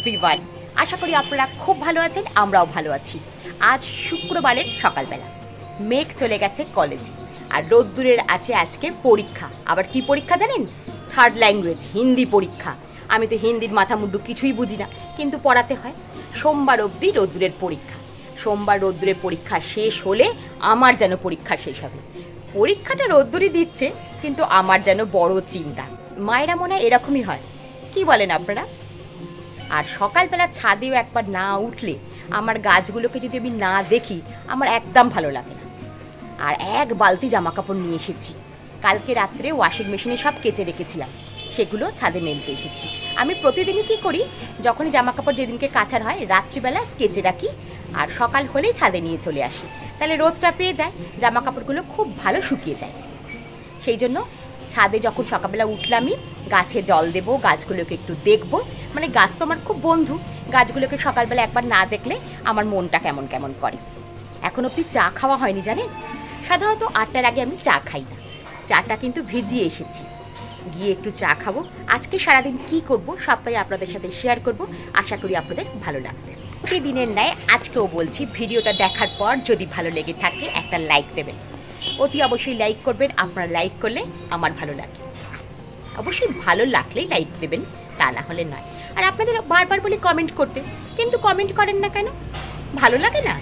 Everyone, আশা করি আপনারা খুব ভালো আছেন, আমরাও ভালো আছি। আজ শুক্রবারের সকালবেলা, মেঘ চলে গেছে কলেজে আর রোদ্দুরের আছে আজকে পরীক্ষা। আবার কি পরীক্ষা জানেন? থার্ড ল্যাঙ্গুয়েজ, হিন্দি পরীক্ষা। আমি তো হিন্দির মাথা মুন্ডু কিছুই বুঝি না, কিন্তু পড়াতে হয়। সোমবার অবধি রোদ্দুরের পরীক্ষা। সোমবার রোদ্দুরের পরীক্ষা শেষ হলে আমার যেন পরীক্ষা শেষ হবে। পরীক্ষাটা রোদ্দুরই দিচ্ছে, কিন্তু আমার যেন বড় চিন্তা। মায়েরা মনে হয় এরকমই হয়, কি বলেন আপনারা? আর সকালবেলা ছাদেও একবার না উঠলে, আমার গাছগুলোকে যদি আমি না দেখি, আমার একদম ভালো লাগে না। আর এক বালতি জামা কাপড় নিয়ে এসেছি। কালকে রাত্রে ওয়াশিং মেশিনে সব কেচে রেখেছিলাম, সেগুলো ছাদে মেলতে এসেছি। আমি প্রতিদিনই কি করি, যখনই জামা কাপড় যেদিনকে কাচার হয় রাত্রিবেলা কেচে রাখি, আর সকাল হলেই ছাদে নিয়ে চলে আসি। তাহলে রোদটা পেয়ে যায়, জামা কাপড়গুলো খুব ভালো শুকিয়ে যায়। সেই জন্য ছাদে যখন সকালবেলা উঠলামই, গাছে জল দেবো, গাছগুলোকে একটু দেখবো। মানে গাছ তো আমার খুব বন্ধু, গাছগুলোকে সকালবেলা একবার না দেখলে আমার মনটা কেমন কেমন করে। এখন অব্দি চা খাওয়া হয়নি জানেন। সাধারণত 8টার আগে আমি চা খাই না। চাটা কিন্তু ভিজিয়ে এসেছি, গিয়ে একটু চা খাবো। আজকে সারাদিন কি করব সবটাই আপনাদের সাথে শেয়ার করব, আশা করি আপনাদের ভালো লাগবে। প্রতিদিনের ন্যায় আজকেও বলছি, ভিডিওটা দেখার পর যদি ভালো লেগে থাকে একটা লাইক দেবেন, অতি অবশ্যই লাইক করবেন। আপনারা লাইক করলে আমার ভালো লাগে, অবশ্যই ভালো লাগলেই লাইক দেবেন, তা না হলে নয়। আর আপনাদের বারবার বলি কমেন্ট করতে, কিন্তু কমেন্ট করেন না কেন? ভালো লাগে না?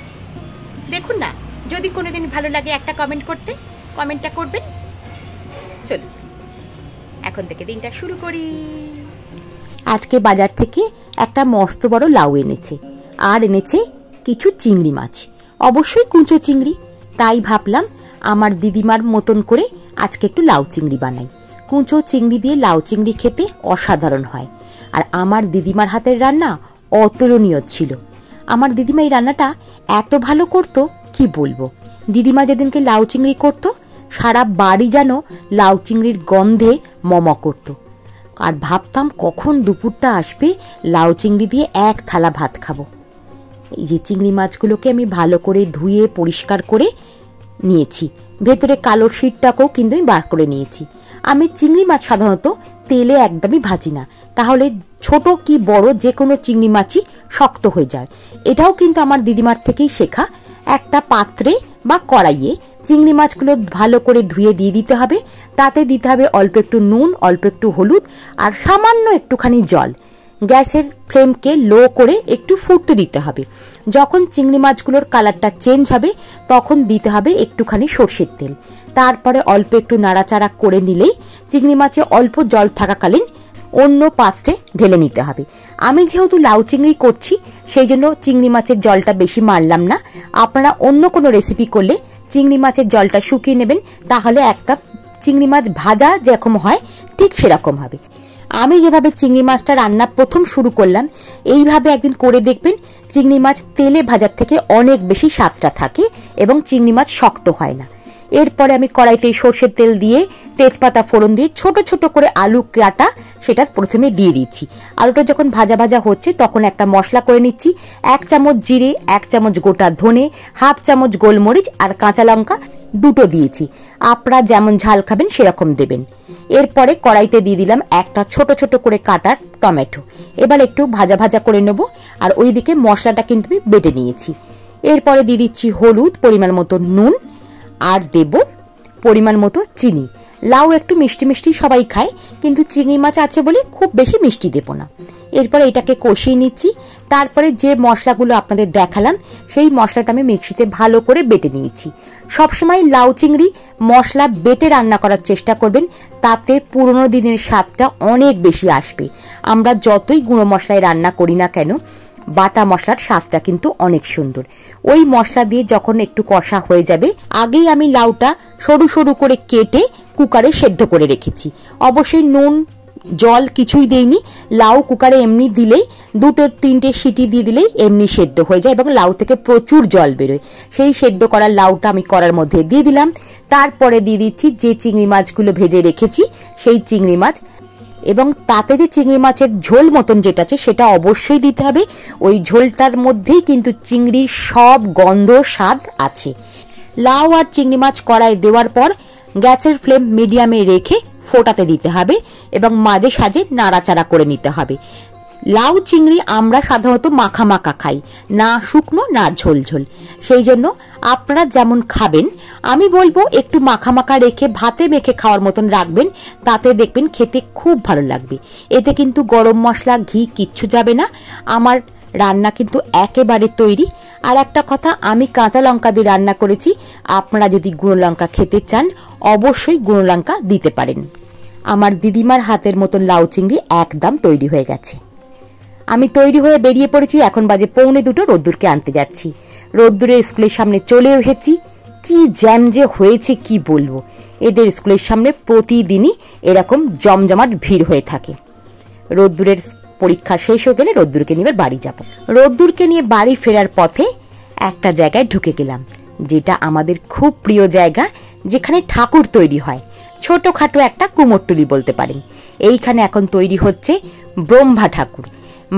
দেখুন না, যদি কোনোদিন ভালো লাগে একটা কমেন্ট করতে, কমেন্টটা করবেন। চলুন এখন থেকে দিনটা শুরু করি। আজকে বাজার থেকে একটা মস্ত বড় লাউ এনেছে, আর এনেছে কিছু চিংড়ি মাছ, অবশ্যই কুঁচো চিংড়ি। তাই ভাবলাম আমার দিদিমার মতন করে আজকে একটু লাউ চিংড়ি বানাই। কুঁচো চিংড়ি দিয়ে লাউ চিংড়ি খেতে অসাধারণ হয়, আর আমার দিদিমার হাতের রান্না অতুলনীয় ছিল। আমার দিদিমা এই রান্নাটা এত ভালো করতো কি বলবো। দিদিমা যেদিনকে লাউ চিংড়ি করতো, সারা বাড়ি যেন লাউ চিংড়ির গন্ধে মম করতো। আর ভাবতাম কখন দুপুরটা আসবে, লাউ চিংড়ি দিয়ে এক থালা ভাত খাবো। এই যে চিংড়ি মাছগুলোকে আমি ভালো করে ধুয়ে পরিষ্কার করে নিয়েছি, ভেতরে কালো শীটটাকেও কিন্তু আমি বার করে নিয়েছি। আমি চিংড়ি মাছ সাধারণত তেলে একদমই ভাজি না, তাহলে ছোট কি বড় যে কোনো চিংড়ি মাছই শক্ত হয়ে যায়। এটাও কিন্তু আমার দিদিমার থেকেই শেখা। একটা পাত্রে বা কড়াইয়ে চিংড়ি মাছগুলো ভালো করে ধুয়ে দিয়ে দিতে হবে। তাতে দিতে হবে অল্প একটু নুন, অল্প একটু হলুদ, আর সামান্য একটুখানি জল। গ্যাসের ফ্লেমকে লো করে একটু ফুটতে দিতে হবে। যখন চিংড়ি মাছগুলোর কালারটা চেঞ্জ হবে, তখন দিতে হবে একটুখানি সর্ষের তেল। তারপরে অল্প একটু নাড়াচাড়া করে নিলেই চিংড়ি মাছে অল্প জল থাকাকালীন অন্য পাত্রে ঢেলে নিতে হবে। আমি যেহেতু লাউ চিংড়ি করছি, সেই জন্য চিংড়ি মাছের জলটা বেশি মারলাম না। আপনারা অন্য কোনো রেসিপি করলে চিংড়ি মাছের জলটা শুকিয়ে নেবেন, তাহলে একটা চিংড়ি মাছ ভাজা যেরকম হয় ঠিক সেরকম হবে। আমি যেভাবে চিংড়ি মাছটা রান্না প্রথম শুরু করলাম, এইভাবে একদিন করে দেখবেন। চিংড়ি মাছ তেলে ভাজার থেকে অনেক বেশি স্বাদটা থাকে এবং চিংড়ি মাছ শক্ত হয় না। এরপরে আমি কড়াইতে সর্ষের তেল দিয়ে তেজপাতা ফোড়ন দিয়ে ছোট ছোট করে আলু কাটা সেটা প্রথমে দিয়ে দিচ্ছি। আলুটা যখন ভাজা ভাজা হচ্ছে, তখন একটা মশলা করে নিচ্ছি। 1 চামচ জিরে, 1 চামচ গোটা ধনে, হাফ চামচ গোলমরিচ আর কাঁচা লঙ্কা দুটো দিয়েছি। আপনারা যেমন ঝাল খাবেন সেরকম দেবেন। এরপরে কড়াইতে দিয়ে দিলাম একটা ছোট ছোট করে কাটার টমেটো। এবার একটু ভাজা ভাজা করে নেব। আর ওইদিকে মশলাটা কিন্তু আমি বেটে নিয়েছি। এরপরে দিয়ে দিচ্ছি হলুদ, পরিমাণ মতো নুন, আর দেব পরিমাণ মতো চিনি। লাউ একটু মিষ্টি মিষ্টি সবাই খায়, কিন্তু চিংড়ি মাছ আছে বলে খুব বেশি মিষ্টি দেব না। এরপরে এটাকে কষিয়ে নিচ্ছি। তারপরে যে মশলাগুলো আপনাদের দেখালাম, সেই মশলাটা আমি মিক্সিতে ভালো করে বেটে নিয়েছি। সবসময় লাউ চিংড়ি মশলা বেটে রান্না করার চেষ্টা করবেন, তাতে পুরনো দিনের স্বাদটা অনেক বেশি আসবে। আমরা যতই গুঁড়ো মশলায় রান্না করি না কেন, বাটা মশলার স্বাদটা কিন্তু অনেক সুন্দর। ওই মশলা দিয়ে যখন একটু কষা হয়ে যাবে, আগেই আমি লাউটা সরু সরু করে কেটে কুকারে সেদ্ধ করে রেখেছি। অবশ্যই নুন জল কিছুই দেইনি। লাউ কুকারে এমনি দিলেই 2-3টে সিটি দিয়ে দিলেই এমনি সেদ্ধ হয়ে যায় এবং লাউ থেকে প্রচুর জল বেরোয়। সেই সেদ্ধ করা লাউটা আমি কড়ার মধ্যে দিয়ে দিলাম। তারপরে দিয়ে দিচ্ছি যে চিংড়ি মাছগুলো ভেজে রেখেছি, সেই চিংড়ি মাছ। এবং তাতে যে চিংড়ি মাছের ঝোল মতন যেটা আছে, সেটা অবশ্যই দিতে হবে। ওই ঝোলটার মধ্যেই কিন্তু চিংড়ির সব গন্ধ স্বাদ আছে। লাউ আর চিংড়ি মাছ কড়াই দেওয়ার পর গ্যাসের ফ্লেম মিডিয়ামে রেখে ফোটাতে দিতে হবে এবং মাঝে সাঝে নাড়াচাড়া করে নিতে হবে। লাউ চিংড়ি আমরা সাধারণত মাখা মাখা খাই, না শুকনো না ঝোল ঝোল। সেই জন্য আপনারা যেমন খাবেন আমি বলবো একটু মাখা মাখা রেখে ভাতে মেখে খাওয়ার মতন রাখবেন, তাতে দেখবেন খেতে খুব ভালো লাগবে। এতে কিন্তু গরম মশলা ঘি কিচ্ছু যাবে না। আমার রান্না কিন্তু একেবারে তৈরি। আর একটা কথা, আমি কাঁচা লঙ্কা দিয়ে রান্না করেছি, আপনারা যদি গুঁড়ো লঙ্কা খেতে চান অবশ্যই গুঁড়ো লঙ্কা দিতে পারেন। আমার দিদিমার হাতের মতন লাউ চিংড়ি একদম তৈরি হয়ে গেছে। আমি তৈরি হয়ে বেরিয়ে পড়েছি, এখন বাজে 1:45, রোদ্দুরকে আনতে যাচ্ছি। রোদ্দুরের স্কুলের সামনে চলে এসেছি। কি জ্যাম যে হয়েছে কি বলবো। এদের স্কুলের সামনে প্রতিদিনই এরকম জমজমাট ভিড় হয়ে থাকে। রোদ্দুরের পরীক্ষা শেষ হয়ে গেলে রোদ্দুরকে নিয়ে বাড়ি যাব। রোদ্দুরকে নিয়ে বাড়ি ফেরার পথে একটা জায়গায় ঢুকে গেলাম, যেটা আমাদের খুব প্রিয় জায়গা, যেখানে ঠাকুর তৈরি হয়। ছোটখাটো একটা কুমোরটুলি বলতে পারেন। এইখানে এখন তৈরি হচ্ছে ব্রহ্মা ঠাকুর,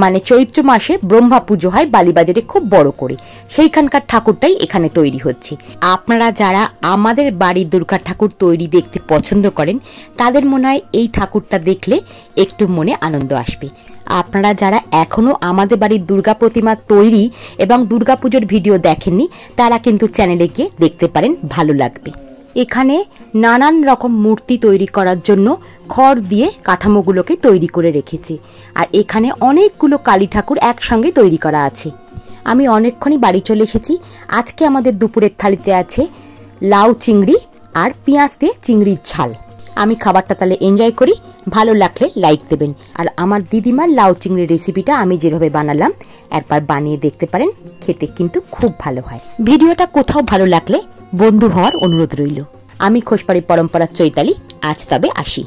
মানে চৈত্র মাসে ব্রহ্মা পুজো হয় বালিবাজারে খুব বড় করে, সেইখানকার ঠাকুরটাই এখানে তৈরি হচ্ছে। আপনারা যারা আমাদের বাড়ির দুর্গা ঠাকুর তৈরি দেখতে পছন্দ করেন তাদের মনে হয় এই ঠাকুরটা দেখলে একটু মনে আনন্দ আসবে। আপনারা যারা এখনো আমাদের বাড়ির দুর্গা প্রতিমা তৈরি এবং দুর্গাপুজোর ভিডিও দেখেননি তারা কিন্তু চ্যানেলে গিয়ে দেখতে পারেন, ভালো লাগবে। এখানে নানান রকম মূর্তি তৈরি করার জন্য খড় দিয়ে কাঠামোগুলোকে তৈরি করে রেখেছে। আর এখানে অনেকগুলো কালী ঠাকুর একসঙ্গে তৈরি করা আছে। আমি অনেকক্ষণই বাড়ি চলে এসেছি। আজকে আমাদের দুপুরের থালিতে আছে লাউ চিংড়ি আর পেঁয়াজ দিয়ে চিংড়ির ঝাল। আমি খাবারটা তাহলে এনজয় করি, ভালো লাগলে লাইক দেবেন। আর আমার দিদিমার লাউ চিংড়ির রেসিপিটা আমি যেভাবে বানালাম একবার বানিয়ে দেখতে পারেন, খেতে কিন্তু খুব ভালো হয়। ভিডিওটা কোথাও ভালো লাগলে বন্ধু হওয়ার অনুরোধ রইল। আমি খোসবাড়ি পরম্পরার চৈতালি, আজ তবে আসি।